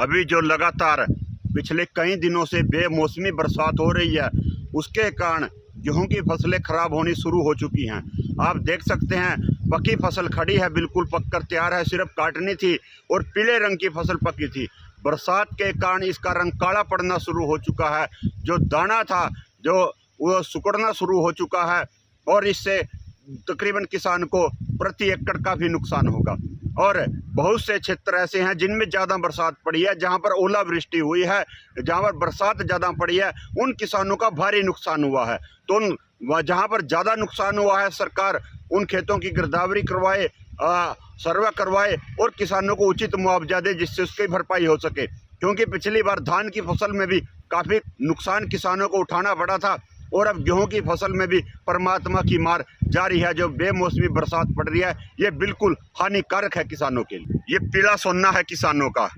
अभी जो लगातार पिछले कई दिनों से बेमौसमी बरसात हो रही है, उसके कारण गेहूं की फसलें खराब होनी शुरू हो चुकी हैं। आप देख सकते हैं, पकी फसल खड़ी है, बिल्कुल पककर तैयार है, सिर्फ काटनी थी, और पीले रंग की फसल पकी थी। बरसात के कारण इसका रंग काला पड़ना शुरू हो चुका है। जो दाना था वो सिकुड़ना शुरू हो चुका है, और इससे तकरीबन किसान को प्रति एकड़ का भी नुकसान होगा। और बहुत से क्षेत्र ऐसे हैं जिनमें ज़्यादा बरसात पड़ी है, जहां पर ओलावृष्टि हुई है, जहां पर बरसात ज़्यादा पड़ी है, उन किसानों का भारी नुकसान हुआ है। तो जहां पर ज़्यादा नुकसान हुआ है, सरकार उन खेतों की गिरदावरी करवाए, सर्वे करवाए और किसानों को उचित मुआवजा दे, जिससे उसकी भरपाई हो सके। क्योंकि पिछली बार धान की फसल में भी काफ़ी नुकसान किसानों को उठाना पड़ा था, और अब गेहूं की फसल में भी परमात्मा की मार जारी है। जो बेमौसमी बरसात पड़ रही है, ये बिल्कुल हानिकारक है किसानों के लिए। ये पीला सोना है किसानों का।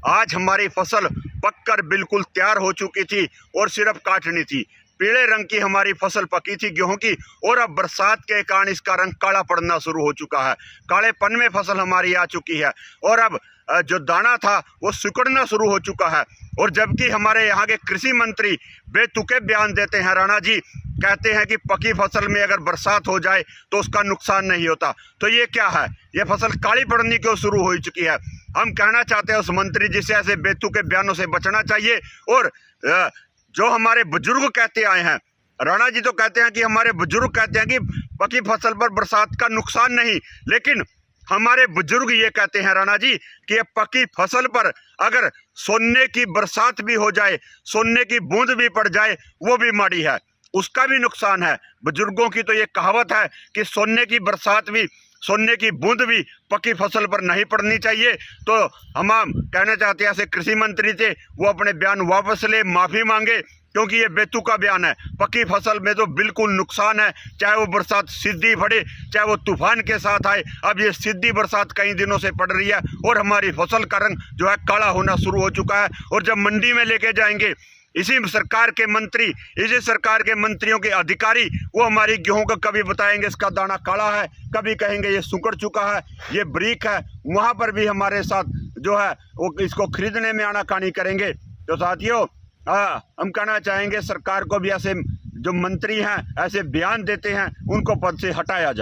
आज हमारी फसल पककर बिल्कुल तैयार हो चुकी थी और सिर्फ काटनी थी। पीले रंग की हमारी फसल पकी थी गेहूं की, और अब बरसात के कारण इसका रंग काला पड़ना शुरू हो चुका है। कालेपन में फसल हमारी आ चुकी है, और अब जो दाना था वो सिकुड़ना शुरू हो चुका है। और जबकि हमारे यहाँ के कृषि मंत्री बेतुके बयान देते हैं, राणा जी कहते हैं कि पकी फसल में अगर बरसात हो जाए तो उसका नुकसान नहीं होता। तो ये क्या है? ये फसल काली पड़नी क्यों शुरू हो चुकी है? हम कहना चाहते हैं उस मंत्री जी से ऐसे बेतुके बयानों से बचना चाहिए। और जो हमारे बुजुर्ग कहते आए हैं, राणा जी तो कहते हैं कि हमारे बुजुर्ग कहते हैं कि पकी फसल पर बरसात का नुकसान नहीं, लेकिन हमारे बुजुर्ग ये कहते हैं राणा जी कि ये पकी फसल पर अगर सोने की बरसात भी हो जाए, सोने की बूंद भी पड़ जाए, वो भी माड़ी है, उसका भी नुकसान है। बुजुर्गों की तो ये कहावत है कि सोने की बरसात भी, सोने की बूंद भी पकी फसल पर नहीं पड़नी चाहिए। तो हम कहना चाहते हैं ऐसे कृषि मंत्री थे, वो अपने बयान वापस ले, माफ़ी मांगे, क्योंकि ये बेतुका बयान है। पकी फसल में तो बिल्कुल नुकसान है, चाहे वो बरसात सीधी पड़े, चाहे वो तूफान के साथ आए। अब ये सीधी बरसात कई दिनों से पड़ रही है, और हमारी फसल का रंग जो है काला होना शुरू हो चुका है। और जब मंडी में लेके जाएंगे, इसी सरकार के मंत्री, इसी सरकार के मंत्रियों के अधिकारी, वो हमारी गेहूं का कभी बताएंगे इसका दाना काला है, कभी कहेंगे ये सुकड़ चुका है, ये बरीक है। वहां पर भी हमारे साथ जो है वो इसको खरीदने में आनाकानी करेंगे। तो साथियों, हम कहना चाहेंगे सरकार को भी ऐसे जो मंत्री हैं, ऐसे बयान देते हैं, उनको पद से हटाया जाए।